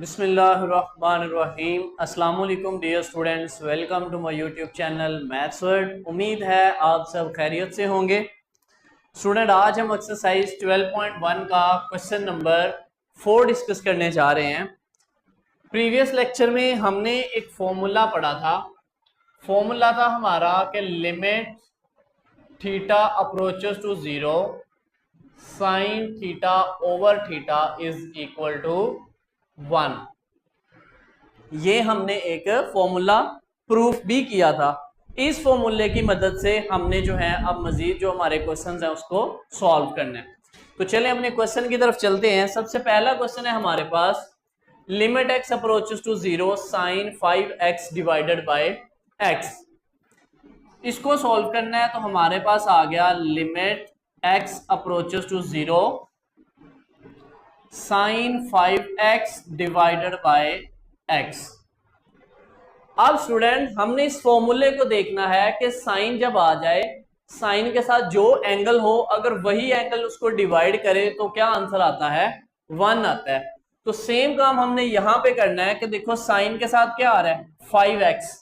बिस्मिल्लाहिर्रहमानिर्रहीम। अस्सलाम वालेकुम dear students, welcome to my YouTube channel maths world. उम्मीद है आप सब खैरियत से होंगे। स्टूडेंट, आज हम एक्सरसाइज 12.1 का क्वेश्चन नंबर 4 डिस्कस करने जा रहे हैं। प्रीवियस लेक्चर में हमने एक फॉर्मूला पढ़ा था। फॉर्मूला था हमारा कि limit theta approaches to zero sine theta over theta is equal to 1। ये हमने एक फॉर्मूला प्रूफ भी किया था। इस फॉर्मूले की मदद से हमने जो है अब मजीद जो हमारे क्वेश्चंस हैं उसको सॉल्व करना है। तो चले अपने क्वेश्चन की तरफ चलते हैं। सबसे पहला क्वेश्चन है हमारे पास, limit x approaches to zero sine 5x divided by x। इसको सॉल्व करना है तो हमारे पास आ गया limit x approaches to zero sine 5x divided by x। अब स्टूडेंट हमने इस फॉर्मूले को देखना है कि साइन जब आ जाए, साइन के साथ जो एंगल हो अगर वही एंगल उसको डिवाइड करे तो क्या आंसर आता है, 1 आता है। तो सेम काम हमने यहां पे करना है कि देखो साइन के साथ क्या आ रहा है, 5x,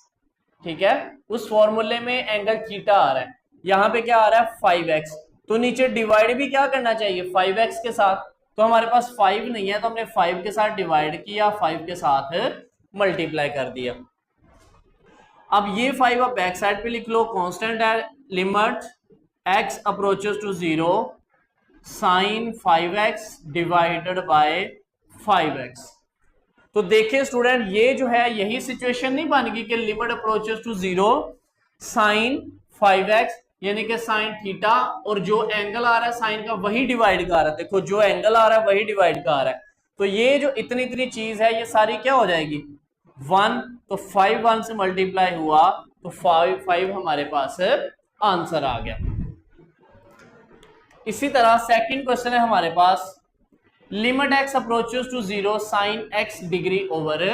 ठीक है। उस फॉर्मूले में एंगल थीटा आ रहा है, यहां पे क्या आ रहा है 5x। तो नीचे डिवाइड भी क्या करना चाहिए 5x के साथ। तो हमारे पास 5 नहीं है तो हमने 5 के साथ डिवाइड किया, 5 के साथ मल्टीप्लाई कर दिया। अब ये 5 आप बैक साइड पे लिख लो, कांस्टेंट है। Limit x approaches to zero sine 5x divided by 5x। तो देखिए स्टूडेंट, ये जो है यही सिचुएशन नहीं बन गई कि limit approaches to zero sine 5x यानी कि साइन थीटा और जो एंगल आ रहा है साइन का वही डिवाइड का आ रहा है। देखो जो एंगल आ रहा है वही डिवाइड का आ रहा है। तो ये जो इतनी इतनी चीज है ये सारी क्या हो जाएगी 1। तो 5 1 से मल्टीप्लाई हुआ तो 5 हमारे पास आंसर आ गया। इसी तरह सेकंड क्वेश्चन है हमारे पास, limit x approaches to zero sine x degree over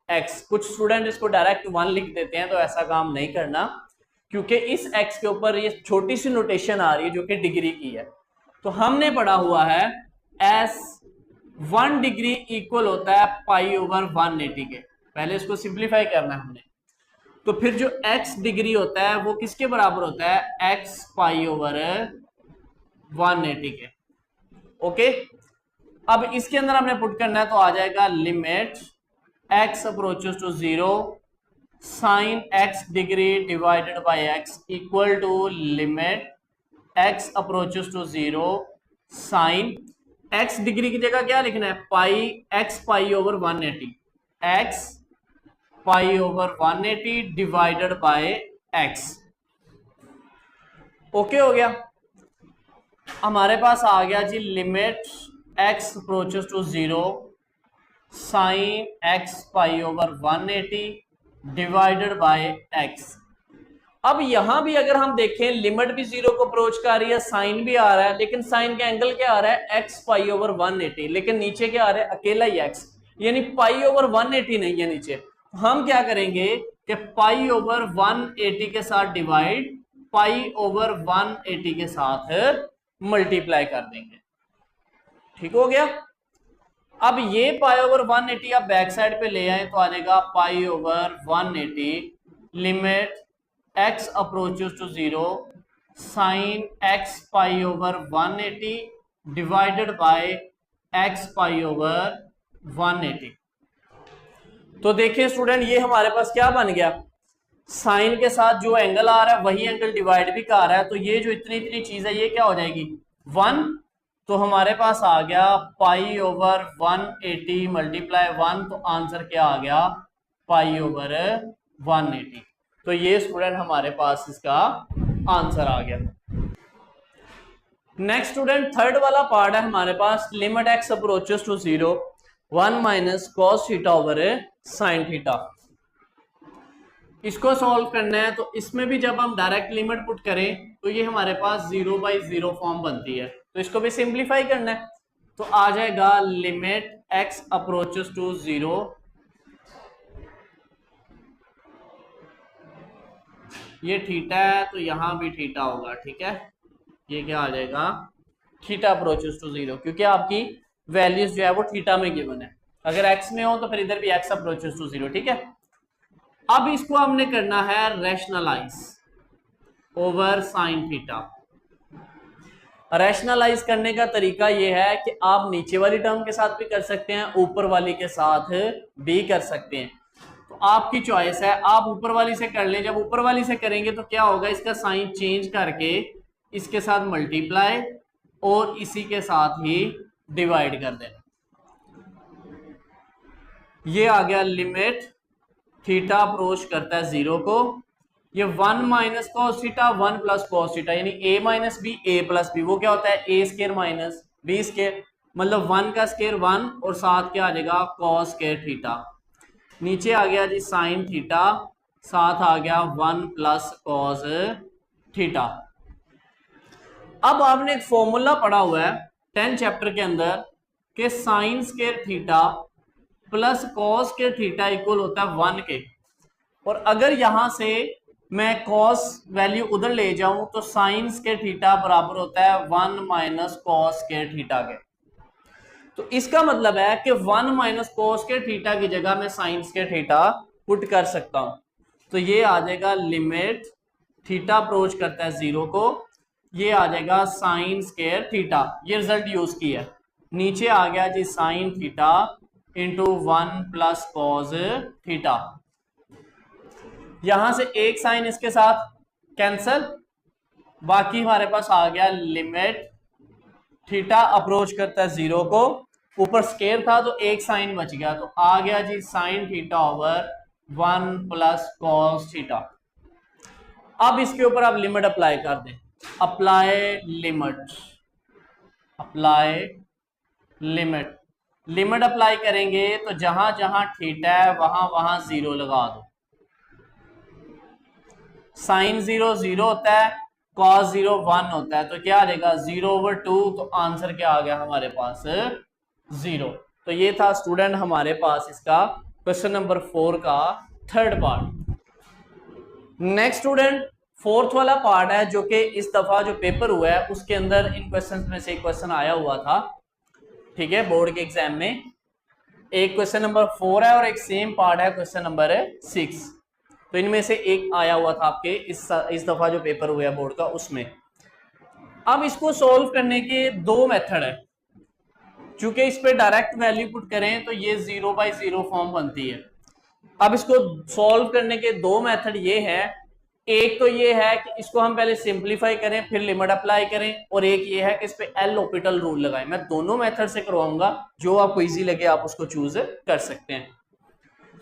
x। कुछ स्टूडेंट इसको डायरेक्ट 1 लिख देते हैं, तो ऐसा काम नहीं करना क्योंकि इस x के ऊपर ये छोटी सी नोटेशन आ रही है जो कि डिग्री की है। तो हमने पढ़ा हुआ है s 1 डिग्री इक्वल होता है पाई ओवर 180 के। पहले इसको सिंप्लीफाई करना है हमने। तो फिर जो x डिग्री होता है वो किसके बराबर होता है, x पाई ओवर 180 के। ओके, अब इसके अंदर हमने पुट करना है तो आ जाएगा limit x approaches to zero sine x degree divided by x equal to limit x approaches to zero sine x degree की जगह क्या लिखना है, pi x pi over 180, x pi over 180 divided by x। Okay हो गया। हमारे पास आ गया जी limit x approaches to zero sine x pi over 180 divided by x। अब यहां भी अगर हम देखें लिमिट भी जीरो को अप्रोच कर रही है, साइन भी आ रहा है, लेकिन साइन का एंगल क्या आ रहा है x पाई ओवर 180, लेकिन नीचे क्या आ रहा है अकेला ही x, यानी पाई ओवर 180 नहीं है नीचे। हम क्या करेंगे कि पाई ओवर 180 के साथ डिवाइड पाई ओवर 180 के साथ मल्टीप्लाई कर देंगे। ठीक हो गया। अब ये पाई ओवर 180 आप बैक साइड पे ले आए तो आ जाएगा pi over 180 limit x approaches to zero sine x pi over 180 divided by x pi over 180। तो देखिए स्टूडेंट, ये हमारे पास क्या बन गया, साइन के साथ जो एंगल आ रहा है वही एंगल डिवाइड भी कर रहा है। तो ये जो इतनी इतनी चीज है ये क्या हो जाएगी 1। तो हमारे पास आ गया पाई ओवर 180 मल्टीप्लाई 1, तो आंसर क्या आ गया पाई ओवर 180। तो ये स्टूडेंट हमारे पास इसका आंसर आ गया। नेक्स्ट स्टूडेंट, थर्ड वाला पार्ट है हमारे पास, limit x approaches to zero 1 minus cos theta over sine theta. इसको सॉल्व करना है तो इसमें भी जब हम डायरेक्ट लिमिट पुट करें तो ये हमारे पास 0/0 फॉर्म बनती है। तो इसको भी सिंप्लीफाई करना है तो आ जाएगा limit x approaches to zero ये थीटा है तो यहां भी थीटा होगा, ठीक है। ये क्या आ जाएगा थीटा अप्रोचेस टू जीरो, क्योंकि आपकी वैल्यूज जो है वो थीटा में गिवन है। अगर x में हो तो फिर इधर भी x अप्रोचेस टू 0, ठीक है। अब इसको हमने करना है rationalise over sine theta. Rationalise करने का तरीका यह है कि आप नीचे वाली टर्म के साथ भी कर सकते हैं, ऊपर वाली के साथ भी कर सकते हैं, तो आपकी चॉइस है। आप ऊपर वाली से कर लें। जब ऊपर वाली से करेंगे तो क्या होगा, इसका साइन चेंज करके इसके साथ मल्टीप्लाई और इसी के साथ ही डिवाइड कर देना। ये आ गया लिमिट थीटा अप्रोच करता है 0 को। ये 1 minus cos theta 1 plus cos theta, यानी a minus b a plus b, वो क्या होता है a square minus b square, मतलब 1 का स्केयर 1 और साथ क्या आ जाएगा कॉस स्केयर थीटा। नीचे आ गया जी साइन थीटा, साथ आ गया 1 प्लस कॉस थीटा। अब आपने एक फॉर्मूला पढ़ा हुआ है 10 चैप्टर के अंदर कि sign square theta plus cos square theta equal होता है 1 के, और अगर यहां से मैं कॉस वैल्यू उधर ले जाऊं तो साइन स्केयर थीटा बराबर होता है 1 माइनस कॉस स्केयर थीटा के। तो इसका मतलब है कि 1 माइनस कॉस स्केयर थीटा की जगह मैं साइन स्केयर थीटा पुट कर सकता हूं। तो ये आ जाएगा लिमिट थीटा अप्रोच करता है 0 को, ये आ जाएगा साइन स्केयर थीटा। ये रिजल्ट यूज किया है। नीचे आ गया जी sine theta into 1 plus cos theta. यहां से एक साइन इसके साथ कैंसल, बाकी हमारे पास आ गया लिमिट थीटा अप्रोच करता है 0 को, ऊपर स्केयर था तो एक साइन बच गया, तो आ गया जी sine theta over 1 plus cos theta. अब इसके ऊपर आप लिमिट अप्लाई कर दें। Apply limit, apply limit, limit apply करेंगे तो जहां जहां थीटा है वहां वहां 0 लगा दो। साइन 0 0 होता है, कॉस 0 1 होता है, तो क्या आ जाएगा 0/2, तो आंसर क्या आ गया हमारे पास 0। तो ये था स्टूडेंट हमारे पास इसका क्वेश्चन नंबर 4 का third part. Next student fourth वाला पार्ट है जो कि इस दफा जो पेपर हुआ है उसके अंदर इन क्वेश्चंस में से एक क्वेश्चन आया हुआ था, ठीक है, बोर्ड के एग्जाम में। एक क्वेश्चन नंबर 4 है और एक सेम पार्ट है क्वेश्चन नंबर 6। तो इनमें से एक आया हुआ था आपके इस दफा जो पेपर हुआ है बोर्ड का उसमें। अब इसको सॉल्व करने के दो मेथड है। चूंकि इस पे डायरेक्ट वैल्यू पुट करें तो ये 0/0 फॉर्म बनती है। अब इसको सॉल्व करने के दो मेथड ये है, एक तो ये है कि इसको हम पहले सिंप्लीफाई करें फिर लिमिट अप्लाई करें, और एक ये है कि इस पे एल हॉपिटल रूल लगाएं। मैं दोनों मेथड से करवाऊंगा, जो आपको इजी लगे आप उसको चूज कर सकते हैं।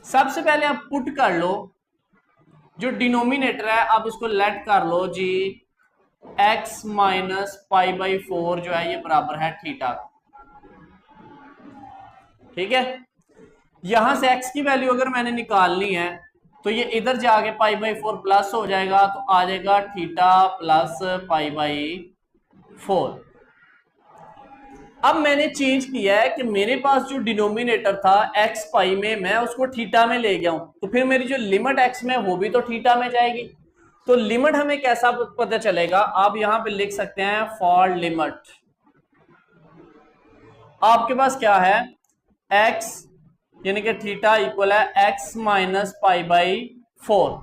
सबसे पहले आप पुट कर लो जो डिनोमिनेटर है, आप इसको लेट कर लो जी x माइनस π/4 जो है ये बराबर है थीटा, ठीक है। यहां से x की वैल्यू अगर मैंने निकालनी है तो ये इधर जाके π/4 प्लस हो जाएगा, तो आ जाएगा थीटा प्लस π/4। अब मैंने चेंज किया है कि मेरे पास जो डिनोमिनेटर था x पाई में, मैं उसको थीटा में ले गया हूं, तो फिर मेरी जो लिमिट x में वो भी तो थीटा में जाएगी। तो लिमिट हमें कैसा पता चलेगा, आप यहां पे लिख सकते हैं फॉर लिमिट आपके पास क्या है x यानी कि थीटा इक्वल है x माइनस π/4,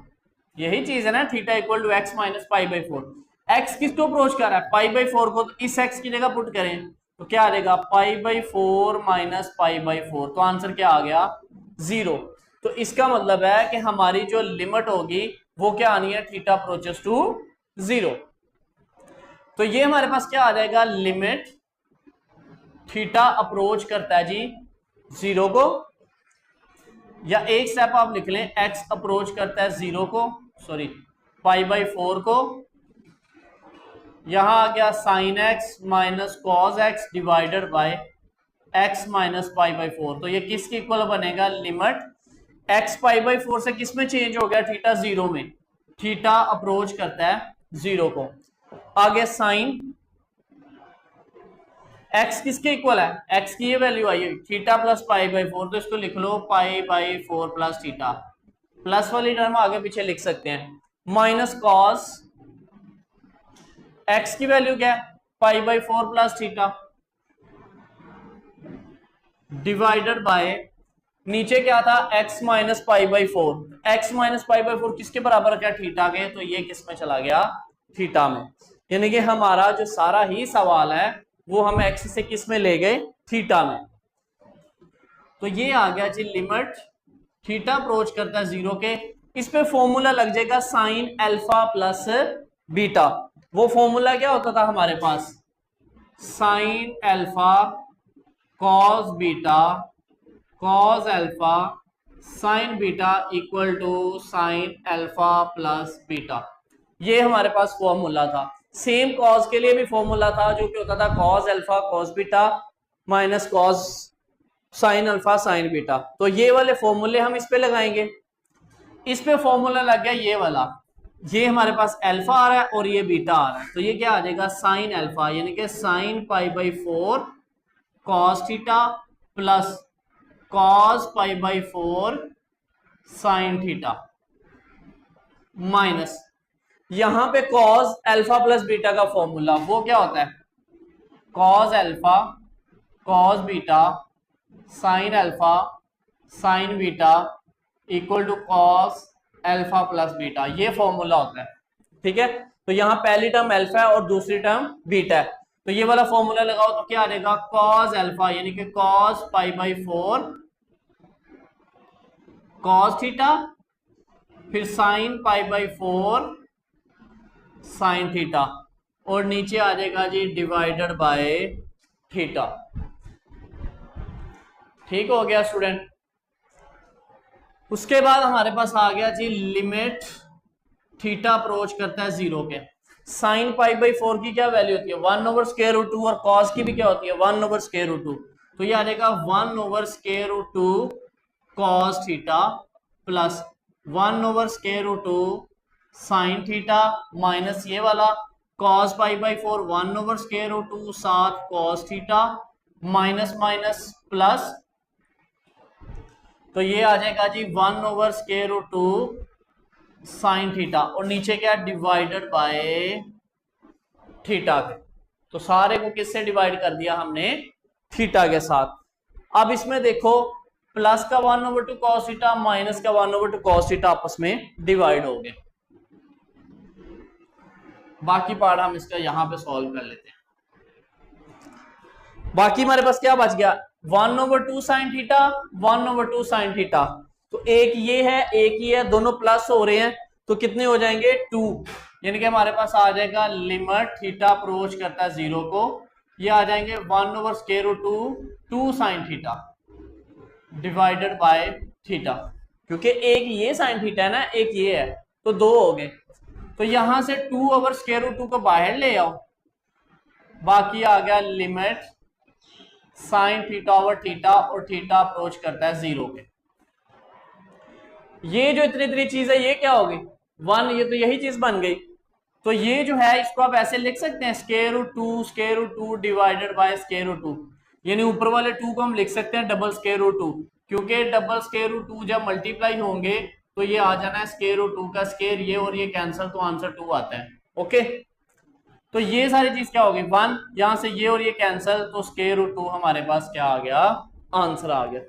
यही चीज है ना, theta equal to x minus π/4। x किसको अप्रोच कर रहा है π/4 को, तो इस x की जगह पुट करें तो क्या आ जाएगा π/4 माइनस π/4, तो आंसर क्या आ गया 0। तो इसका मतलब है कि हमारी जो लिमिट होगी वो क्या आनी है थीटा अप्रोचेस टू 0। तो ये हमारे पास क्या आ जाएगा लिमिट थीटा अप्रोच करता है जी 0 को, या एक स्टेप आप लिख लें x अप्रोच करता है 0 को, सॉरी π/4 को। यहां आ गया sine x minus cos x divided by x minus π/4, तो ये किसके इक्वल बनेगा लिमिट x π/4 से किस में चेंज हो गया थीटा 0 में, थीटा अप्रोच करता है 0 को। आगे साइन x किसके इक्वल है, x की ये वैल्यू आई है थीटा प्लस π/4, तो इसको लिख लो π/4 प्लस थीटा, प्लस वाली टर्म आगे पीछे लिख सकते हैं, माइनस कॉस x की वैल्यू क्या है π/4 प्लस थीटा डिवाइडेड बाय नीचे क्या था x minus pi by four, x minus pi by four किसके बराबर क्या थीटा के, तो ये किस में चला गया थीटा में। यानी कि हमारा जो सारा ही सवाल है वो हम x से किस में ले गए थीटा में। तो ये आ गया जी लिमिट थीटा अप्रोच करता है जीरो के। इस पे फॉर्मूला लग जाएगा साइन अल्फा प्लस बीटा। वो फॉर्मूला क्या होता था हमारे पास, sine alpha cos beta cos alpha sine beta equal to sine alpha plus beta. ये हमारे पास फॉर्मूला था। सेम कॉस के लिए भी फॉर्मूला था जो कि होता था cos alpha cos beta minus cos sine alpha sine beta. तो ये वाले फॉर्मूले हम इस पे लगाएंगे। इस पे फॉर्मूला लग गया ये वाला, ये हमारे पास अल्फा आ रहा है और ये बीटा आ रहा है, तो ये क्या आ जाएगा साइन अल्फा यानी कि sine pi by four cos theta plus cos pi by four sine theta minus यहां पे कॉस अल्फा प्लस बीटा का फॉर्मूला वो क्या होता है, cos alpha cos beta sine alpha sine beta equal to cos alpha plus beta, ये formula होता है। ठीक है, तो यहां पहली टर्म अल्फा है और दूसरी टर्म बीटा है, तो ये वाला फॉर्मूला लगाओ तो क्या आ जाएगा कॉस अल्फा यानी कि cos pi by four cos theta फिर sine pi by four sine theta और नीचे आ जाएगा जी डिवाइडेड बाय थीटा। ठीक हो गया स्टूडेंट। उसके बाद हमारे पास आ गया जी लिमिट थीटा अप्रोच करता है जीरो के। साइन पाई बाई फोर की क्या वैल्यू होती है 1 ओवर स्क्वायर रूट 2 और कॉस की भी क्या होती है 1 ओवर स्क्वायर रूट 2, तो ये आ जाएगा 1 over square root 2 cos theta plus 1 over square root 2 sine theta minus ये वाला cos pi by four 1 over square root 2 साथ cos theta minus minus plus, तो ये आ जाएगा जी 1 over square root 2 sine theta और नीचे क्या डिवाइडेड बाय थीटा के। तो सारे को किससे डिवाइड कर दिया हमने थीटा के साथ। अब इसमें देखो प्लस का 1 ओवर 2 कॉस थीटा माइनस का 1 ओवर 2 कॉस थीटा आपस में डिवाइड हो गए। बाकी पार्ट हम इसका यहां पे सॉल्व कर लेते हैं। बाकी हमारे पास क्या बच गया 1 over 2 sine theta 1 over 2 sine theta, तो एक ये है एक ये है, दोनों प्लस हो रहे हैं तो कितने हो जाएंगे 2, यानी कि हमारे पास आ जाएगा लिमिट थीटा अप्रोच करता है जीरो को, ये आ जाएंगे 1 over square root 2 sine theta divided by theta, क्योंकि एक ये साइन थीटा है ना एक ये है तो दो हो गए, तो यहां से 2 ओवर स्क्वायर रूट 2 को बाहर ले आओ, बाकी आ गया limit sign theta over theta और थीटा अप्रोच करता है जीरो के। ये जो इतनी चीज है ये क्या होगी 1, ये तो यही चीज बन गई, तो ये जो है इसको आप ऐसे लिख सकते हैं square root 2 divided by square root 2, यानी ऊपर वाले 2 को हम लिख सकते हैं डबल स्क्वायर रूट 2, क्योंकि डबल स्क्वायर रूट 2 जब मल्टीप्लाई होंगे तो ये आ जाना है स्क्वायर रूट 2 का स्क्वायर, ये और ये कैंसिल तो आंसर 2 आता है। ओके, तो ये सारी चीज क्या होगी 1, यहां से ये और ये कैंसिल तो स्क्वायर रूट 2 हमारे पास क्या आ गया आंसर आ गया।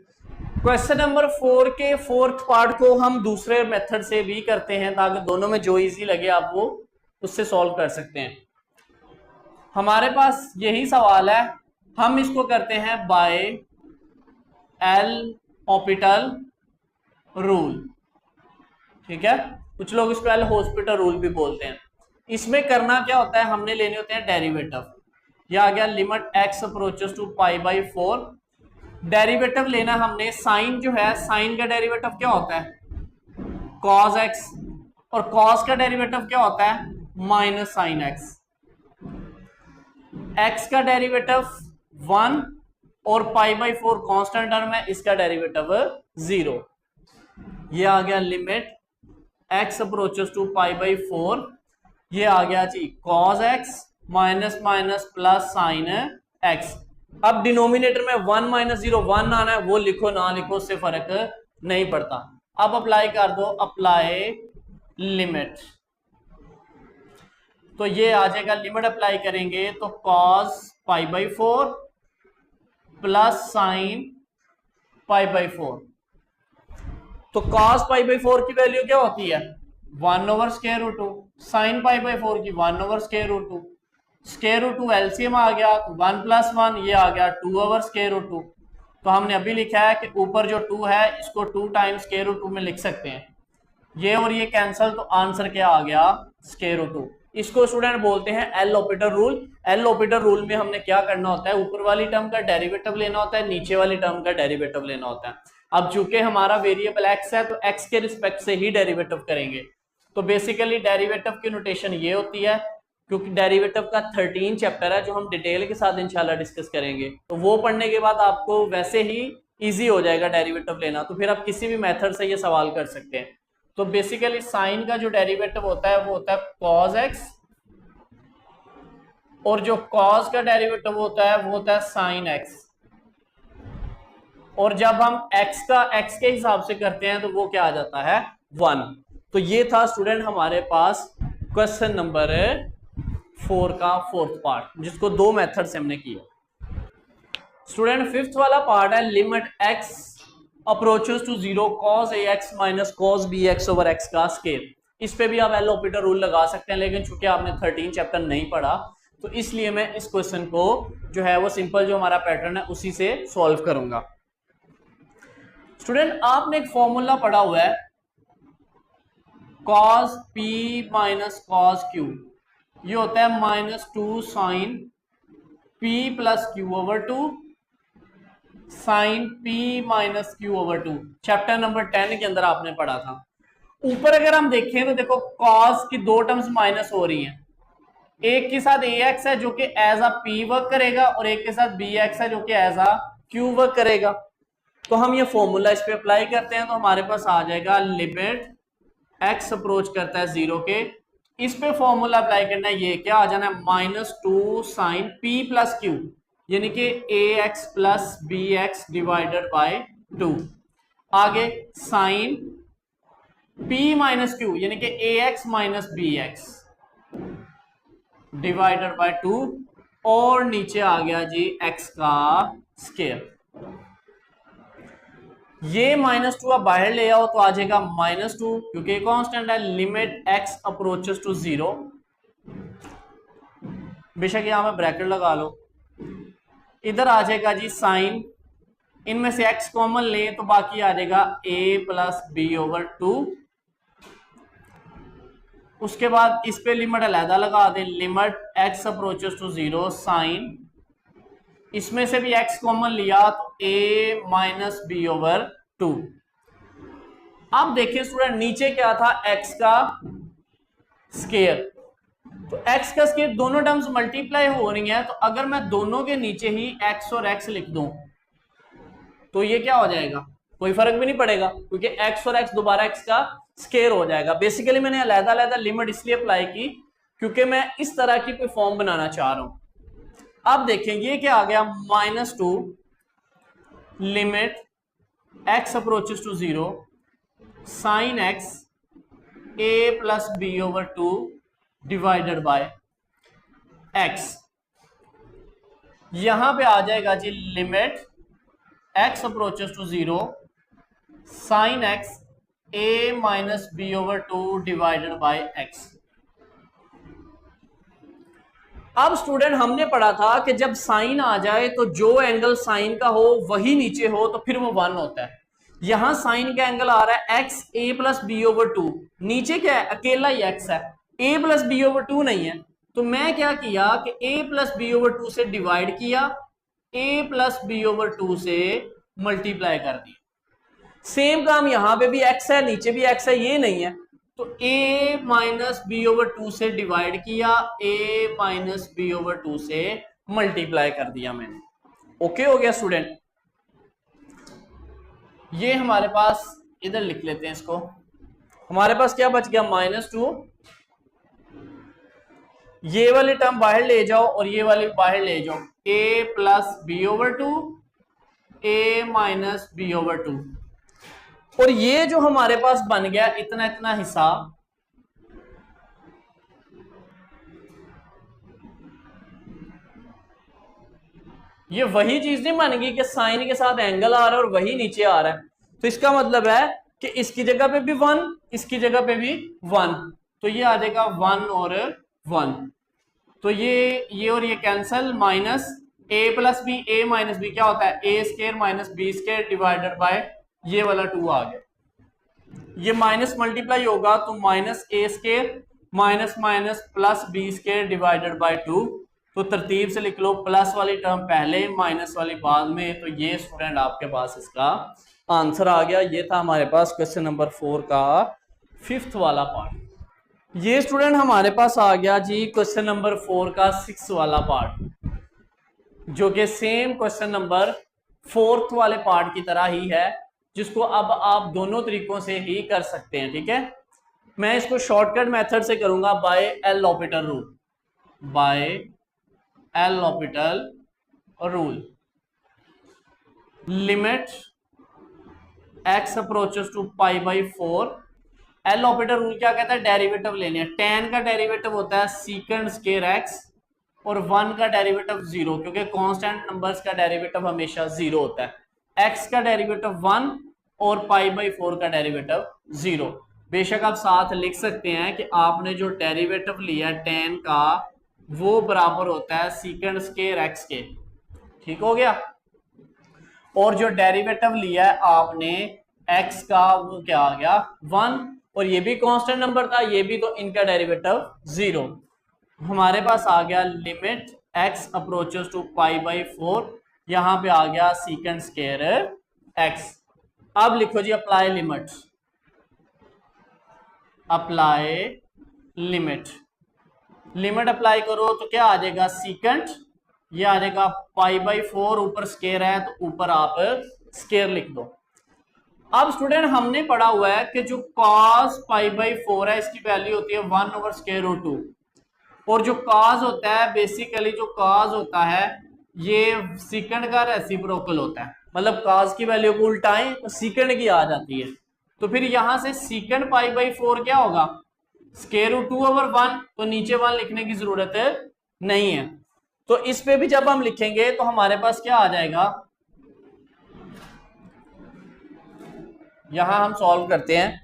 क्वेश्चन नंबर 4 के फोर्थ पार्ट को हम दूसरे मेथड से भी करते हैं ताकि दोनों में जो इजी लगे आप वो उससे सॉल्व कर सकते हैं। हमारे पास यही सवाल है, हम इसको करते हैं बाय एल हॉस्पिटल रूल। ठीक है, कुछ लोग इसको एल हॉस्पिटल रूल भी बोलते हैं। इसमें करना क्या होता है, हमने लेने होते हैं डेरिवेटिव। यह आ गया limit x approaches to pi by 4, derivative लेना हमने, साइन जो है साइन का डेरिवेटिव क्या होता है कॉस एक्स और कॉस का डेरिवेटिव क्या होता है माइनस साइन एक्स, एक्स का डेरिवेटिव 1 और पाई बाई 4 कांस्टेंट टर्म है इसका डेरिवेटिव 0। ये आ गया limit x approaches to pi by 4, ये आ गया जी cos x minus minus plus sine x. अब डिनोमिनेटर में 1 माइनस 0 1 आना है, वो लिखो ना लिखो उससे फर्क नहीं पड़ता। अब अप्लाई कर दो, अप्लाई लिमिट, तो ये आ जाएगा लिमिट अप्लाई करेंगे तो cos pi by 4 plus sign pi by 4, तो cos पाई बाई 4 की वैल्यू क्या होती है 1 over square root 2, sine pi by 4 की 1 over square root 2, square root 2 LCM आ गया तो 1 + 1 ये आ गया 2 ओवर स्क्वायर रूट 2। तो हमने अभी लिखा है कि ऊपर जो 2 है इसको 2 टाइम्स स्क्वायर रूट 2 में लिख सकते हैं, ये और ये कैंसिल, तो आंसर क्या आ गया स्क्वायर रूट 2। इसको स्टूडेंट बोलते हैं L operator rule. L operator rule में हमने क्या करना होता है, ऊपर वाली टर्म का डेरिवेटिव लेना होता है, नीचे वाली टर्म का डेरिवेटिव लेना होता है। अब चूंकि हमारा वेरिएबल एक्स है तो एक्स के रिस्पेक्ट से ही डेरिवेटिव करेंगे। तो बेसिकली डेरिवेटिव की नोटेशन ये होती है, क्योंकि डेरिवेटिव का 13 चैप्टर है जो हम डिटेल के साथ इंशाल्लाह डिस्कस करेंगे, तो वो पढ़ने के बाद आपको वैसे ही इजी हो जाएगा डेरिवेटिव लेना, तो फिर आप किसी भी मेथड से ये सवाल कर सकते हैं। तो बेसिकली साइन का जो डेरिवेटिव होता है वो होता है cos x, और जो cos का डेरिवेटिव होता है वो होता है sin x, और जब हम x का x के हिसाब से करते हैं तो वो क्या आ जाता है 1। तो ये था स्टूडेंट हमारे पास क्वेश्चन नंबर 4 का फोर्थ पार्ट, जिसको दो मेथड से हमने किया। स्टूडेंट फिफ्थ वाला पार्ट है limit x approaches to 0 cos ax minus cos bx over x का स्केल। इस पे भी आप एल ऑपरेटर रूल लगा सकते हैं, लेकिन चूंकि आपने 13 चैप्टर नहीं पढ़ा तो इसलिए मैं इस क्वेश्चन को जो है वो सिंपल जो हमारा पैटर्न है उसी से सॉल्व करूंगा। स्टूडेंट आपने एक फॉर्मूला पढ़ा हुआ है cos p minus cos q, ये होता है -2 sin p plus q over 2 sine p minus q over 2, chapter number 10 के अंदर आपने पढ़ा था। ऊपर अगर हम देखें तो देखो cos की दो टर्म्स माइनस हो रही हैं, एक के साथ ax है जो कि एज अ p वर्क करेगा और एक के साथ bx है जो कि एज अ q वर्क करेगा। तो हम ये फॉर्मूला इस पे अप्लाई करते हैं तो हमारे पास आ जाएगा लिमिट x अप्रोच करता है 0 के, इस पे फॉर्मूला अप्लाई करना है, ये क्या आ जाना है -2 साइन p प्लस q, यानी कि ax plus bx divided by 2, आगे साइन p माइनस q यानी कि ax minus bx divided by 2, और नीचे आ गया जी x का स्क्वायर। ये -2 आप बाहर ले आओ तो आ जाएगा -2, क्योंकि कांस्टेंट है, लिमिट x अप्रोचेस टू 0, बेशक यहां में ब्रैकेट लगा लो, इधर आ जाएगा जी साइन, इनमें से x कॉमन ले तो बाकी आ जाएगा a प्लस b ओवर 2, उसके बाद इस पे लिमिट अलहदा लगा दें, limit x approaches to 0 sine, इसमें से भी x कॉमन लिया तो a माइनस b ओवर 2। अब देखिए स्टूडेंट नीचे क्या था x का स्क्वायर, तो x का स्क्वायर दोनों टर्म्स मल्टीप्लाई हो रही हैं, तो अगर मैं दोनों के नीचे ही x और x लिख दूं तो ये क्या हो जाएगा, कोई फर्क भी नहीं पड़ेगा, क्योंकि x और x दोबारा x का स्क्वायर हो जाएगा। बेसिकली मैंने अलग-अलग लिमिट इसलिए अप्लाई की क्योंकि मैं इस तरह की कोई फॉर्म बनाना चाह रहा हूं। अब देखेंगे ये क्या आ गया -2 limit x approaches to 0 sine x a plus b over 2 divided by x, यहां पे आ जाएगा जी limit x approaches to 0 sine x a minus b over 2 divided by x। अब स्टूडेंट हमने पढ़ा था कि जब साइन आ जाए तो जो एंगल साइन का हो वही नीचे हो तो फिर वो 1 होता है। यहां साइन का एंगल आ रहा है x a plus b over 2, नीचे क्या है अकेला ही x है, a प्लस b ओवर 2 नहीं है, तो मैं क्या किया कि a प्लस b ओवर 2 से डिवाइड किया, a प्लस b ओवर 2 से मल्टीप्लाई कर दिया। सेम काम यहां पे भी x है, नीचे भी x है, ये नहीं है, तो a माइनस बी ओवर 2 से डिवाइड किया, a माइनस बी ओवर 2 से मल्टीप्लाई कर दिया मैंने। ओके हो गया स्टूडेंट, ये हमारे पास इधर लिख लेते हैं इसको, हमारे पास क्या बच गया -2, ये वाली टर्म बाहर ले जाओ और ये वाली बाहर ले जाओ, a plus b over 2 a minus b over 2, और ये जो हमारे पास बन गया इतना इतना हिस्सा, ये वही चीज नहीं बन गई कि साइन के साथ एंगल आ रहा है और वही नीचे आ रहा है, तो इसका मतलब है कि इसकी जगह पे भी 1, इसकी जगह पे भी 1, तो ये आ जाएगा 1 और 1, तो ये और ये cancel, minus a plus b, a minus b क्या होता है a square minus b square divided by ये वाला 2 आ गया, ये माइनस मल्टीप्लाई होगा तो minus a square minus minus plus b square divided by 2, तो तरतीब से लिख लो, प्लस वाली टर्म पहले माइनस वाली बाद में, तो ये स्टूडेंट आपके पास इसका आंसर आ गया। ये था हमारे पास क्वेश्चन नंबर 4 का 5th वाला पार्ट। ये स्टूडेंट हमारे पास आ गया जी क्वेश्चन नंबर 4 का 6 वाला पार्ट, जो कि सेम क्वेश्चन नंबर 4th वाले पार्ट की तरह ही है, जिसको अब आप दोनों तरीकों से ही कर सकते हैं। ठीक है, मैं इसको शॉर्टकट मेथड से करूंगा by L'Hopital rule, by L'Hopital rule. Limit x approaches to pi by 4, L'Hopital rule क्या कहता है, डेरिवेटिव लेने हैं। tan का डेरिवेटिव होता है सीकेंड स्केयर x और 1 का डेरिवेटिव 0, क्योंकि कांस्टेंट नंबर्स का डेरिवेटिव हमेशा 0 होता है। x का डेरिवेटिव 1 और पाई बाई 4 का डेरिवेटिव 0। बेशक आप साथ लिख सकते हैं कि आपने जो डेरिवेटिव लिया है tan का, वो बराबर होता है सीकेंड स्केयर x के। ठीक हो गया, और जो डेरिवेटिव लिया है आपने x का, वो क्या आ गया 1, और ये भी कांस्टेंट नंबर था, ये भी, तो इनका डेरिवेटिव 0। हमारे पास आ गया limit x approaches to pi by 4, यहां पे आ गया सीकेंड स्केयर x। अब लिखो जी apply limit, apply limit, limit apply करो तो क्या आ जाएगा सीकेंड, ये आ जाएगा पाई बाई 4, ऊपर स्केयर है तो ऊपर आप स्केयर लिख दो। अब स्टूडेंट हमने पढ़ा हुआ है कि जो cos पाई बाई 4 है, इसकी वैल्यू होती है 1 ओवर स्केयर रूट 2, और जो cos होता है, बेसिकली जो cos होता है ये सीकेंड का रेसिप्रोकल होता है, मतलब cos की वैल्यू को उल्टाएं तो सीकेंड की आ जाती है, तो फिर यहां से सीकेंड पाई बाई 4 क्या होगा स्केयर रूट 2 ओवर 1, तो नीचे 1 लिखने की जरूरत नहीं है। तो इस पे भी जब हम लिखेंगे तो हमारे पास क्या आ जाएगा, यहां हम सॉल्व करते हैं,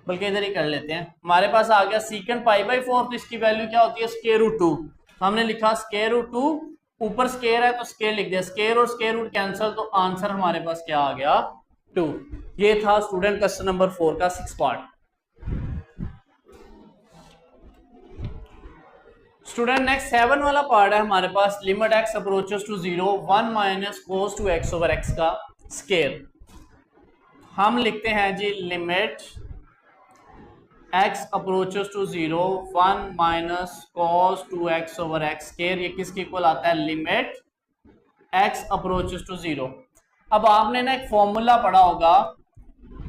बल्कि इधर ही कर लेते हैं। हमारे पास आ गया सीकेंड पाई बाई 4, तो इसकी वैल्यू क्या होती है स्केयर रूट 2, तो हमने लिखा स्केयर रूट 2, ऊपर स्केयर है तो स्केयर लिख दिया, स्केयर और स्केयर रूट कैंसिल, तो आंसर हमारे पास क्या आ गया 2। ये था स्टूडेंट क्वेश्चन नंबर 4 का 6 पार्ट। स्टूडेंट नेक्स्ट 7 वाला पार्ट है हमारे पास, limit x approaches to 0 1 minus cos two x over x का स्केयर। हम लिखते हैं जी limit x approaches to 0 1 minus cos two x over x square, ये किसके इक्वल आता है लिमिट x अप्रोचेस टू 0। अब आपने ना एक फॉर्मूला पढ़ा होगा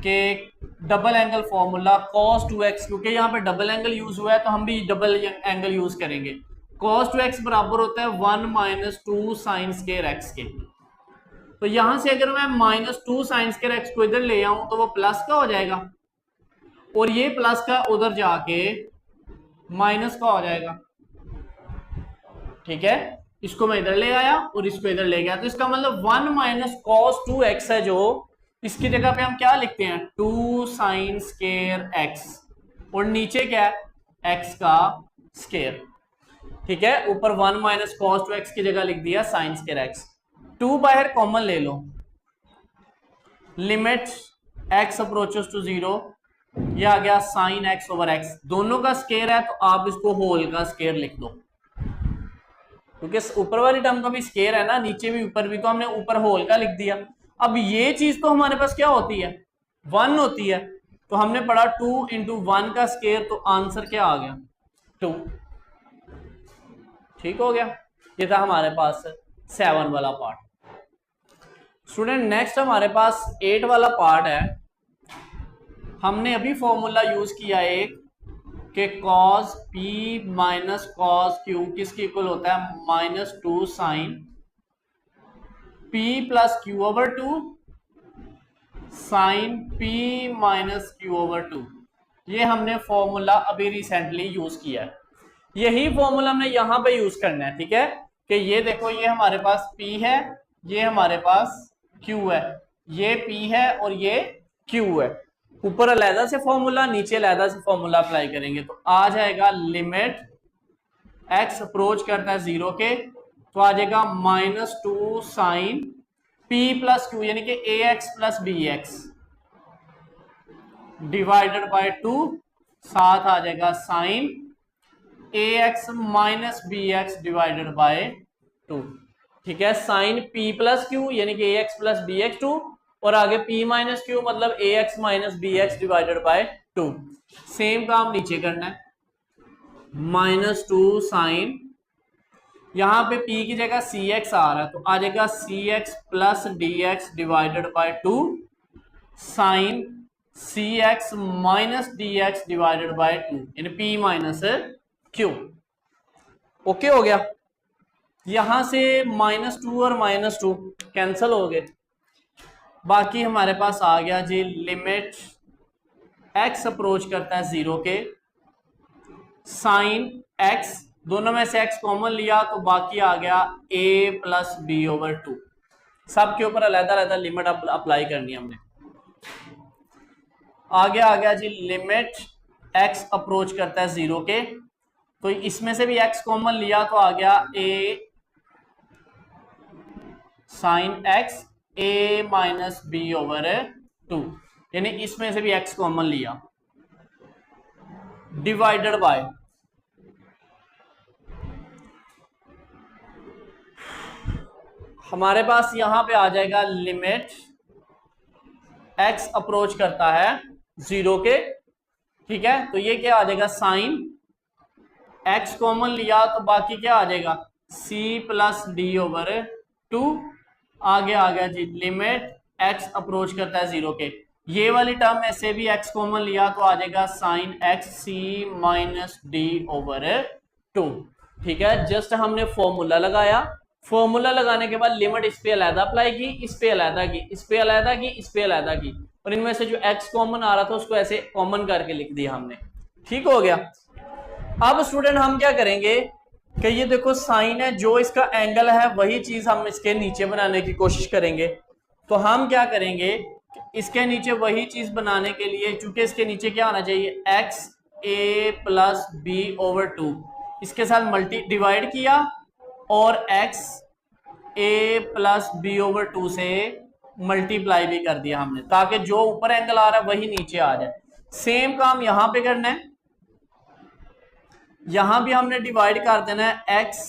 कि double angle formula cos two x, क्योंकि यहाँ पे डबल एंगल यूज हुआ है तो हम भी डबल एंगल यूज करेंगे। cos टू x बराबर होता है 1 माइनस 2 साइन स्केयर x के, तो यहां से अगर मैं माइनस 2 साइन स्केयर x को इधर ले आऊं तो वो प्लस का हो जाएगा, और ये प्लस का उधर जाके माइनस का हो जाएगा। ठीक है, इसको मैं इधर ले आया और इसको इधर ले गया, तो इसका मतलब 1 माइनस cos टू x है, जो इसकी जगह पे हम क्या लिखते हैं 2 साइन स्केयर x, और नीचे क्या है x का स्केयर। ठीक है, ऊपर 1 माइनस cos टू x की जगह लिख दिया साइन स्केयर x। 2 बाहर कॉमन ले लो, लिमिट x अप्रोचेस टू 0, ये आ गया साइन x ओवर x, दोनों का स्केयर है तो आप इसको होल का स्केयर लिख दो, क्योंकि ऊपर वाली टर्म का भी स्केयर है ना, नीचे भी ऊपर भी, तो हमने ऊपर होल का लिख दिया। अब ये चीज तो हमारे पास क्या होती है 1 होती है, तो हमने पढ़ा 2 इंटू 1 का स्केयर, तो आंसर क्या आ गया 2। ठीक हो गया, ये था हमारे पास 7 वाला पार्ट। स्टूडेंट नेक्स्ट हमारे पास 8 वाला पार्ट है। हमने अभी फॉर्मूला यूज किया एक कि cos p minus cos q किसके इक्वल होता है minus 2 sine p plus q over 2 sine p minus q over 2। ये हमने फॉर्मूला अभी रिसेंटली यूज किया है, यही फॉर्मूला हमने यहां पे यूज करना है। ठीक है, कि ये देखो ये हमारे पास p है, ये हमारे पास q है, ये p है और ये क्यू है। ऊपर अलहदा से फॉर्मूला, नीचे अलहदा से फॉर्मूला अप्लाई करेंगे तो आ जाएगा लिमिट एक्स अप्रोच करता है 0 के, तो आ जाएगा -2 साइन पी प्लस क्यू यानी कि a x plus b x divided by 2, साथ आ जाएगा sine a x minus b x divided by 2। ठीक है, साइन पी प्लस क्यू यानी कि a x plus b x 2, और आगे p माइनस क्यू मतलब a x minus b x divided by 2। Same काम नीचे करना है, -2 साइन, यहां पे p की जगह सी एक्स आ रहा है तो आ जाएगा c x plus d x divided by 2 sine c x minus d x divided by 2 यानी p माइनस क्यू। ओके हो गया। यहां से -2 और -2 कैंसल हो गए, बाकी हमारे पास आ गया जी लिमिट x अप्रोच करता है 0 के, साइन x, दोनों में से x कॉमन लिया तो बाकी आ गया a प्लस बी ओवर 2। सबके ऊपर अलग अलग लिमिट अप्लाई करनी है हमने। आगे आ गया जी लिमिट x अप्रोच करता है 0 के, तो इसमें से भी x कॉमन लिया तो आ गया a sine x a minus b over 2, यानी इसमें से भी x कॉमन लिया डिवाइडेड बाय हमारे पास यहां पे आ जाएगा लिमिट x अप्रोच करता है 0 के। ठीक है, तो ये क्या आ जाएगा साइन x कॉमन लिया तो बाकी क्या आ जाएगा c प्लस डी ओवर 2। आगे आ गया जी लिमिट x अप्रोच करता है 0 के, ये वाली टर्म में से भी x कॉमन लिया तो आ जाएगा sine x c minus d over 2। ठीक है, जस्ट हमने फॉर्मूला लगाया, फॉर्मूला लगाने के बाद लिमिट इस पे अलहदा अप्लाई की, इस पे अलहदा की, इस पे अलहदा की, इस पे अलहदा की, और इनमें से जो x कॉमन आ रहा था उसको ऐसे कॉमन करके लिख दिया हमने। ठीक हो गया। अब स्टूडेंट हम क्या करेंगे कि ये देखो साइन है, जो इसका एंगल है वही चीज हम इसके नीचे बनाने की कोशिश करेंगे। तो हम क्या करेंगे, इसके नीचे वही चीज बनाने के लिए, चूंकि इसके नीचे क्या आना चाहिए x a plus b over 2, इसके साथ मल्टी डिवाइड किया और x a plus b over 2 से मल्टीप्लाई भी कर दिया हमने, ताकि जो ऊपर एंगल आ रहा है वही नीचे आ जाए। सेम काम यहां पे करना है, यहां भी हमने डिवाइड कर देना है x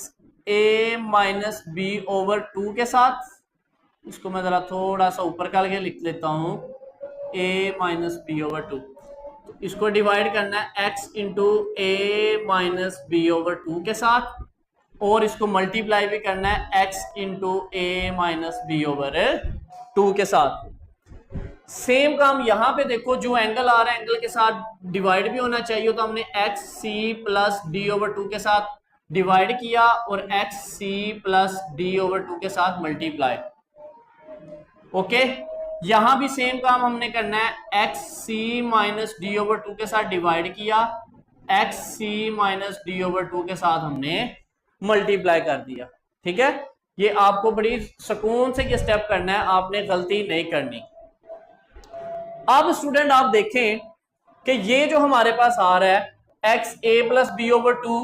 a minus b over 2 के साथ। इसको मैं जरा थोड़ा सा ऊपर करके लिख लेता हूं, a माइनस बी ओवर 2, तो इसको डिवाइड करना है x into a minus b over 2 के साथ, और इसको मल्टीप्लाई भी करना है x into a minus b over 2 के साथ। सेम काम यहां पे देखो, जो एंगल आ रहा है एंगल के साथ डिवाइड भी होना चाहिए, तो हमने x c plus d over 2 के साथ डिवाइड किया और x c plus d over 2 के साथ मल्टीप्लाई। ओके, यहां भी सेम काम हमने करना है, x c minus d over 2 के साथ डिवाइड किया, x c minus d over 2 के साथ हमने मल्टीप्लाई कर दिया। ठीक है, ये आपको बड़ी सुकून से ये स्टेप करना है, आपने गलती नहीं करनी। अब स्टूडेंट आप देखें कि ये जो हमारे पास आ रहा है x a plus b over 2,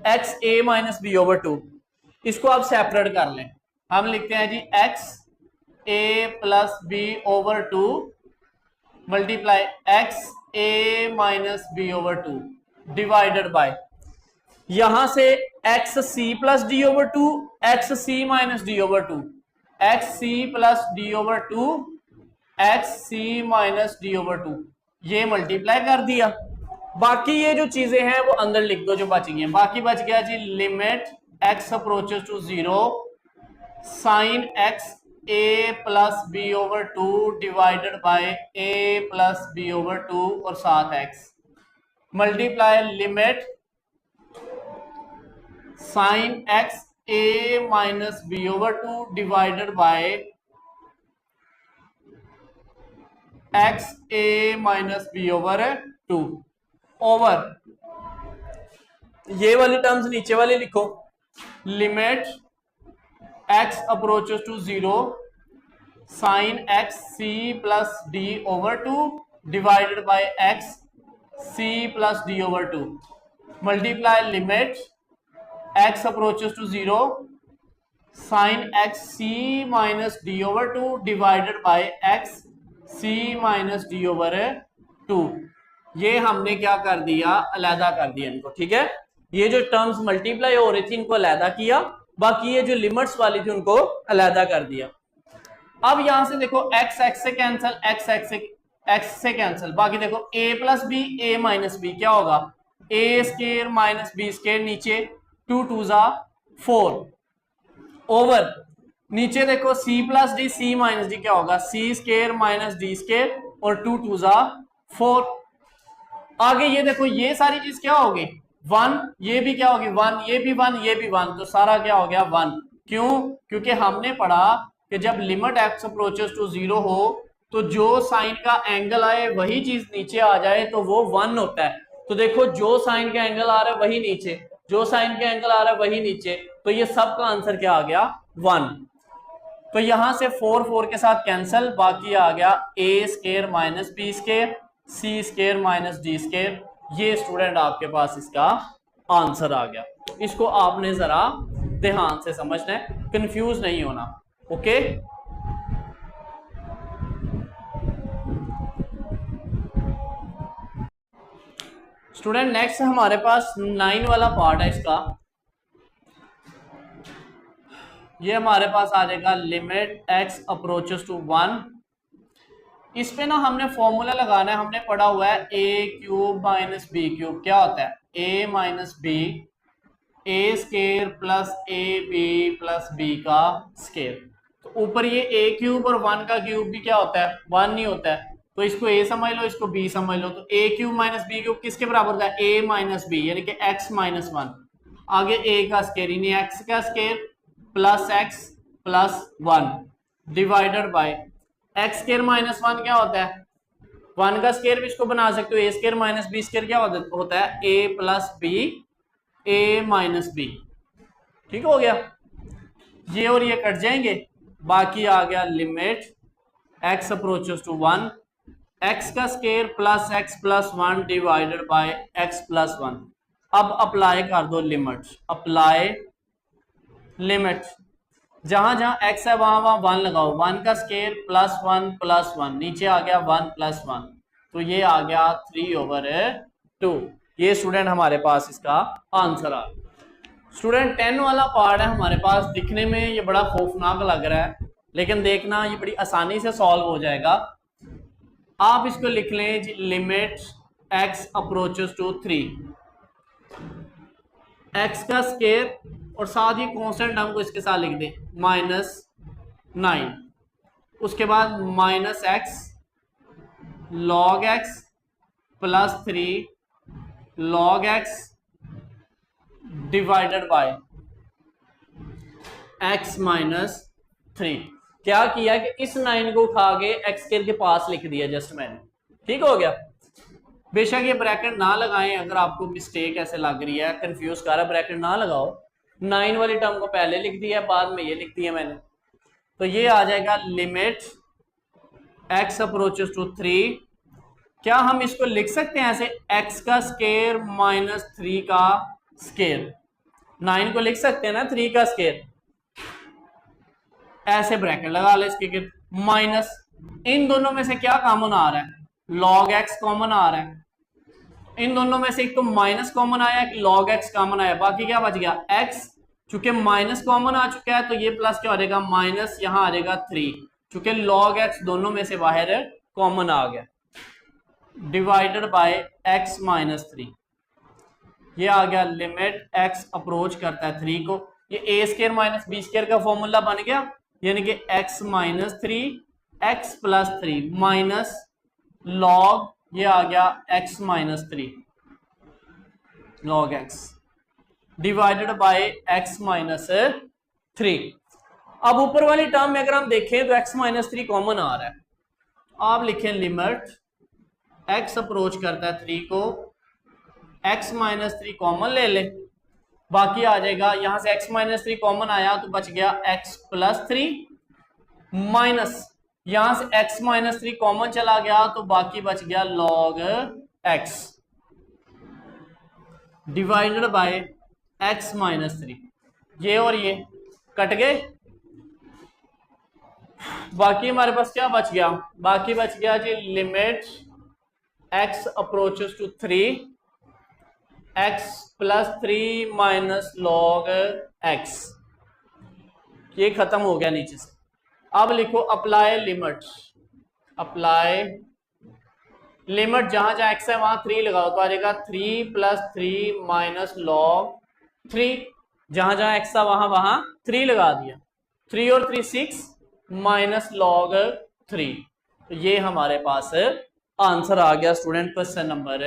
x a minus b over 2, इसको आप सेपरेट कर लें। हम लिखते हैं जी x a plus b over 2 multiply x a minus b over 2 divided by, यहां से x c plus d over 2, x c minus d over 2, x c plus d over 2, x c minus d over 2, ये multiply कर दिया। बाकी ये जो चीजें हैं वो अंदर लिख दो जो बच गई हैं। बाकी बच गया जी limit x approaches to 0 sine x a plus b over 2 divided by a plus b over 2 और साथ x multiply limit sine x a minus b over 2 divided by x a minus b over 2 over, ये वाली terms नीचे वाली लिखो, limit x approaches to 0 sine x c plus d over 2 divided by x c plus d over 2 multiply limit x approaches to 0 sin x c minus d over 2 divided by x c minus d over 2। ये हमने क्या कर दिया, अलहदा कर दिया इनको। ठीक है, ये जो टर्म्स मल्टीप्लाई हो रही थी इनको अलहदा किया, बाकी ये जो लिमिट्स वाली थी उनको अलहदा कर दिया। अब यहां से देखो x x से कैंसिल, x से कैंसिल, बाकी देखो a plus b a minus b क्या होगा, a square minus b square, नीचे 2 2 जा 4 ओवर नीचे देखो c plus d c minus d क्या होगा, c square minus d square और 2 2 जा 4। आगे ये देखो ये सारी चीज क्या होगी 1, ये भी क्या होगी 1, ये भी 1, ये भी 1, तो सारा क्या हो गया 1। क्यों, क्योंकि हमने पढ़ा कि जब लिमिट x अप्रोचेस टू 0 हो तो जो साइन का एंगल आए वही चीज नीचे आ जाए तो वो 1 होता है। तो देखो जो साइन का एंगल आ रहा है वही नीचे, जो साइन का एंगल आ रहा है वही नीचे, तो ये सब का आंसर क्या आ गया 1। तो यहां से 4 4 के साथ कैंसिल, बाकी आ गया a square minus b square c square minus d square. ये स्टूडेंट आपके पास इसका आंसर आ गया। तो इसको आपने जरा ध्यान से समझना है, कंफ्यूज नहीं होना। ओके, स्टूडेंट नेक्स्ट हमारे पास 9 वाला पार्ट है इसका। ये हमारे पास आ जाएगा लिमिट x अप्रोचेस टू 1। इस पे ना हमने फॉर्मूला लगाना है, हमने पढ़ा हुआ है a cube minus b cube क्या होता है a minus b, a square plus a b plus b का स्केयर। तो ऊपर ये a क्यूब और 1 का क्यूब भी क्या होता है 1 नहीं होता है, तो इसको a समझ लो, इसको b समझ लो। तो a cube minus b cube किसके बराबर होता है a माइनस बी, यानी कि x माइनस 1। आगे a का स्केयर यानी x का square plus x plus 1 divided by x square minus 1 क्या होता है 1 का स्केयर भी इसको बना सकते हो, a square minus b square क्या होता है a plus b a minus b. ठीक हो गया, ये और ये कट जाएंगे, बाकी आ गया limit x approaches to 1 x का square plus x plus 1 divided by x plus 1। अब अप्लाई कर दो लिमिट, अप्लाई लिमिट, जहां जहां x है वहां वहां 1 लगाओ, 1 का स्केयर प्लस 1 प्लस 1, नीचे आ गया 1 प्लस 1, तो ये आ गया 3 ओवर 2। ये स्टूडेंट हमारे पास इसका आंसर आ गया। स्टूडेंट 10 वाला पार्ट है हमारे पास, दिखने में ये बड़ा खौफनाक लग रहा है, लेकिन देखना ये बड़ी आसानी से सॉल्व हो जाएगा। आप इसको लिख लें जी, limit x approaches to 3, x का स्केयर और साथ ही कांस्टेंट हम को इसके साथ लिख दें -9, उसके बाद minus x log x plus 3 log x divided by x minus 3। क्या किया कि इस 9 को उठा के एक्स स्केयर के पास लिख दिया जस्ट मैंने। ठीक हो गया, बेशक ये ब्रैकेट ना लगाएं, अगर आपको मिस्टेक ऐसे लग रही है कंफ्यूज कर रहा है ब्रैकेट ना लगाओ। 9 वाली टर्म को पहले लिख दिया, बाद में ये लिख दिया मैंने, तो ये आ जाएगा लिमिट x अप्रोचेस टू 3। क्या हम इसको लिख सकते हैं ऐसे x का स्केयर माइनस 3 का स्केयर, 9 को लिख सकते हैं ना 3 का स्केयर, ऐसे ब्रैकेट लगा ले इसके माइनस, इन दोनों में से क्या कॉमन आ रहा है लॉग एक्स कॉमन आ रहा है, इन दोनों में से एक तो माइनस कॉमन आया, एक लॉग एक्स कॉमन आया, बाकी क्या बच गया x। चूंकि माइनस कॉमन आ चुका है तो ये प्लस क्या हो जाएगा माइनस, यहां आ जाएगा 3, चूंकि लॉग एक्स दोनों में से बाहर कॉमन आ गया, डिवाइडेड बाय x माइनस 3। ये आ गया लिमिट x अप्रोच करता है 3 को, ये ए स्केयर माइनस बी स्केयर का फॉर्मूला बन गया, यानी कि x minus 3 x plus 3 minus log, ये आ गया x minus 3 log x divided by x minus 3। अब ऊपर वाली टर्म में अगर हम देखें तो x माइनस 3 कॉमन आ रहा है, आप लिखें लिमिट x अप्रोच करता है 3 को, x माइनस 3 कॉमन ले ले, बाकी आ जाएगा यहां से x माइनस 3 कॉमन आया तो बच गया x प्लस 3 माइनस यहां से x माइनस 3 कॉमन चला गया तो बाकी बच गया log x divided by x minus 3। ये और ये कट गए, बाकी हमारे पास क्या बच गया, बाकी बच गया जी limit x approaches to 3 x plus 3 minus log x। ये खत्म हो गया नीचे से। अब लिखो अप्लाई लिमिट, अप्लाई लिमिट जहां जहां x है वहां 3 लगाओ तो आ जाएगा 3 प्लस 3 माइनस log 3। जहां जहां x था वहां वहां 3 लगा दिया, 3 और 3 6 माइनस log 3। तो ये हमारे पास आंसर आ गया स्टूडेंट क्वेश्चन नंबर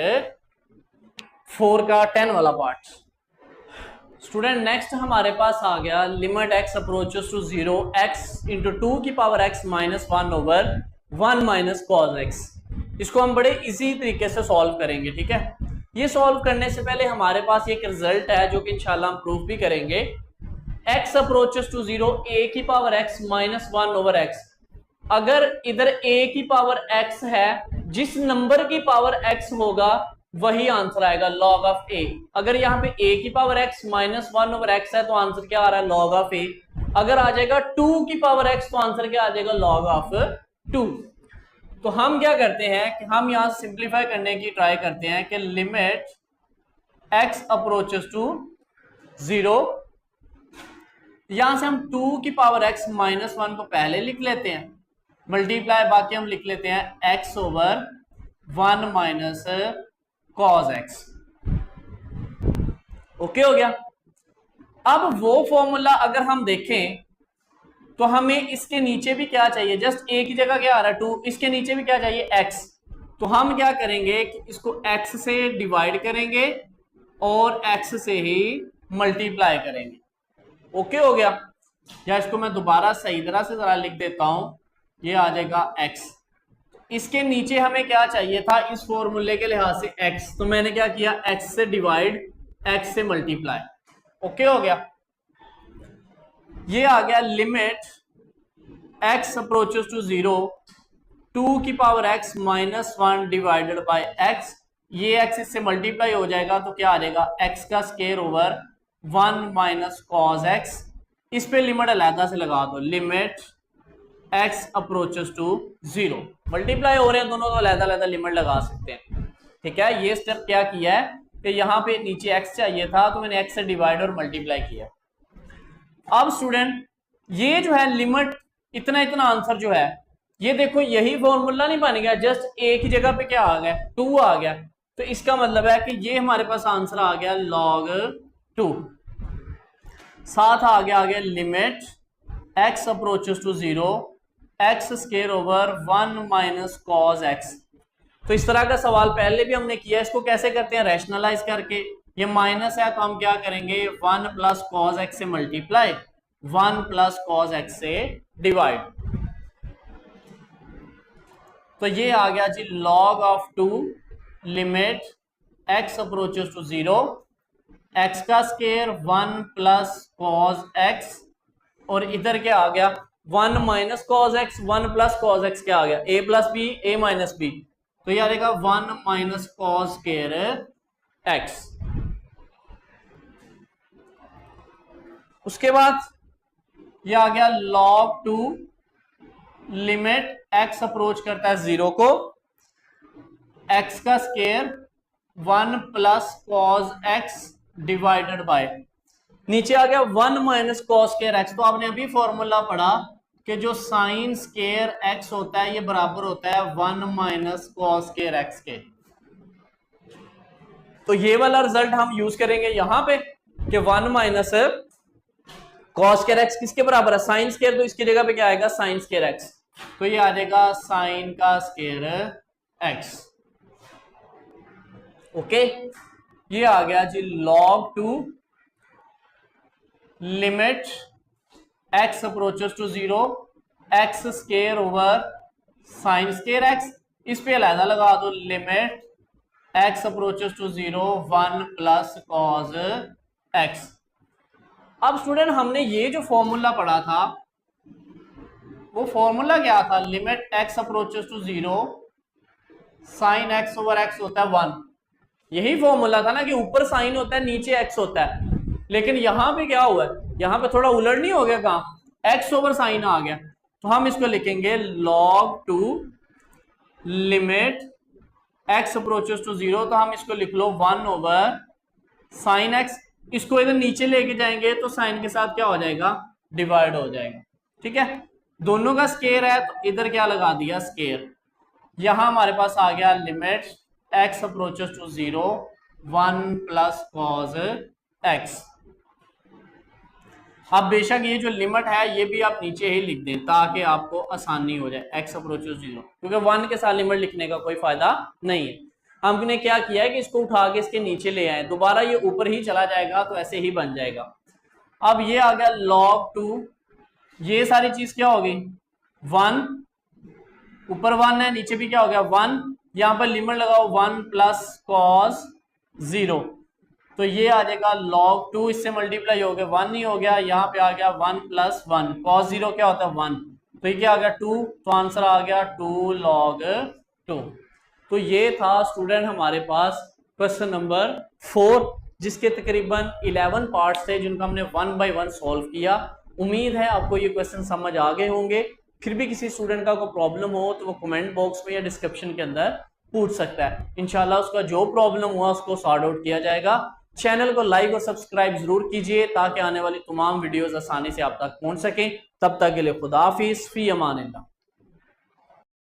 4 का 10 वाला पार्ट। स्टूडेंट नेक्स्ट हमारे पास आ गया limit x approaches to 0 x into 2 की power x minus 1 over 1 minus cos x। इसको हम बड़े इजी तरीके से सॉल्व करेंगे, ठीक है। ये सॉल्व करने से पहले हमारे पास एक रिजल्ट है जो कि इंशाल्लाह हम प्रूफ भी करेंगे। x अप्रोचेस टू 0 a की power x minus 1 over x। अगर इधर a की पावर x है, जिस नंबर की पावर x होगा वही आंसर आएगा log ऑफ a। अगर यहाँ पे a की power x minus 1 over x है तो आंसर क्या आ रहा है log ऑफ a। अगर आ जाएगा 2 की पावर x तो आंसर क्या आ जाएगा log ऑफ 2। तो हम क्या करते हैं कि हम यहां सिंप्लीफाई करने की ट्राई करते हैं कि लिमिट x अप्रोचेस टू 0, यहां से हम 2 की पावर x माइनस 1 को पहले लिख लेते हैं, मल्टीप्लाई बाकी हम लिख लेते हैं x over 1 minus cos x। Okay हो गया। अब वो फॉर्मूला अगर हम देखें तो हमें इसके नीचे भी क्या चाहिए, जस्ट a की जगह क्या आ रहा है 2, इसके नीचे भी क्या चाहिए x। तो हम क्या करेंगे कि इसको x से डिवाइड करेंगे और x से ही मल्टीप्लाई करेंगे। ओके हो गया। या इसको मैं दोबारा सही तरह से जरा लिख देता हूं, ये आ जाएगा x। इसके नीचे हमें क्या चाहिए था इस फॉर्मूले के लिहाज से x, तो मैंने क्या किया x से डिवाइड x से मल्टीप्लाई। ओके हो गया। ये आ गया लिमिट x अप्रोचेस टू 0 2 की power x minus 1 divided by x। ये x इससे मल्टीप्लाई हो जाएगा तो क्या आ जाएगा x का square over 1 minus cos x। इस पे लिमिट अलग से लगा दो, limit x approaches to 0। Multiply हो रहे हैं दोनों तो अलग-अलग लिमिट लगा सकते हैं, ठीक है। ये स्टेप क्या किया है कि यहाँ पे नीचे x चाहिए था तो मैंने x से डिवाइड और मल्टीप्लाई किया। अब स्टूडेंट ये जो है लिमिट इतना इतना आंसर जो है ये देखो यही फॉर्मूला नहीं बन गया, जस्ट a की जगह पे क्या आ गया 2 आ गया। तो इसका मतलब है कि ये हमारे पास आंसर आ गया log 2। साथ आ गया limit x approaches to 0 x square over 1 minus cos x। तो इस तरह का सवाल पहले भी हमने किया। इसको कैसे करते हैं, रैशनलाइज करके। ये माइनस है तो हम क्या करेंगे 1 प्लस कॉस x से मल्टीप्लाई, 1 प्लस कॉस x से डिवाइड। तो ये आ गया जी log of 2 limit x approaches to 0 x का स्क्वायर 1 प्लस कॉस x और इधर क्या आ गया 1 minus cos x, 1 plus cos x क्या आ गया a plus b a minus b। तो ये आ जाएगा 1 माइनस कॉस स्क्वायर x। उसके बाद ये आ गया log 2 लिमिट x अप्रोच करता है 0 को, x का square 1 plus cos x divided bye, नीचे आ गया 1 माइनस कॉस स्क्वायर x। तो आपने अभी फॉर्मूला पढ़ा कि जो साइन स्क्वायर x होता है ये बराबर होता है 1 माइनस कॉस स्क्वायर x के। तो ये वाला रिजल्ट हम यूज करेंगे यहां पे कि 1 माइनस कॉस स्क्वायर x किसके बराबर है साइन स्क्वायर, तो इसकी जगह पे क्या आएगा साइन स्क्वायर x। तो ये आ जाएगा साइन का स्क्वायर x। ओके, ये आ गया जी log 2 limit x approaches to 0 x square over sine square x। इस पे अलग लगा दो limit x approaches to 0 1 plus cos x। अब स्टूडेंट हमने ये जो फॉर्मूला पढ़ा था वो फॉर्मूला क्या था, limit x approaches to 0 sine x over x होता है 1। यही फॉर्मूला था ना कि ऊपर साइन होता है नीचे x होता है, लेकिन यहां पे क्या हुआ है, यहां पे थोड़ा उलट नहीं हो गया, कहां x ओवर साइन आ गया, तो हम इसको लिखेंगे log 2 limit x approaches to 0, तो हम इसको लिख लो 1 ओवर साइन x। इसको इधर नीचे लेके जाएंगे तो साइन के साथ क्या हो जाएगा, डिवाइड हो जाएगा। ठीक है, दोनों का स्केयर है तो इधर क्या लगा दिया, स्केयर। यहां हमारे पास आ गया limit x approaches to 0 1 plus cos x। अब बेशक ये जो लिमिट है ये भी आप नीचे ही लिख दें ताकि आपको आसानी हो जाए, x अप्रोचेस 0, क्योंकि 1 के साथ लिमिट लिखने का कोई फायदा नहीं है। हमने क्या किया है कि इसको उठा के इसके नीचे ले आए, दोबारा ये ऊपर ही चला जाएगा तो ऐसे ही बन जाएगा। अब ये आ गया log 2, ये सारी चीज क्या होगी 1, ऊपर 1 है नीचे भी क्या हो गया 1, यहां पर लिमिट लगाओ 1 प्लस कॉस 0, तो ये आ जाएगा log 2, इससे मल्टीप्लाई हो गया 1 ही हो गया, यहाँ पे आ गया 1 प्लस 1, cos 0 क्या होता है 1, तो ये क्या आ गया 2, तो आंसर आ गया 2 log 2। तो ये था स्टूडेंट हमारे पास क्वेश्चन नंबर 4, जिसके तकरीबन 11 पार्ट्स थे जिनको हमने 1 बाय 1 सॉल्व किया। उम्मीद है आपको ये क्वेश्चन समझ आ गए होंगे। फिर भी किसी स्टूडेंट का कोई प्रॉब्लम हो तो वो कमेंट बॉक्स में या डिस्क्रिप्शन के अंदर पूछ सकता है, इंशाल्लाह उसका जो प्रॉब्लम हुआ उसको सॉर्ट आउट किया जाएगा। चैनल को लाइक और सब्सक्राइब जरूर कीजिए ताकि आने वाली तमाम वीडियोस आसानी से आप तक पहुंच सकें। तब तक के लिए खुदा हाफिज, फी अमानिल्लाह।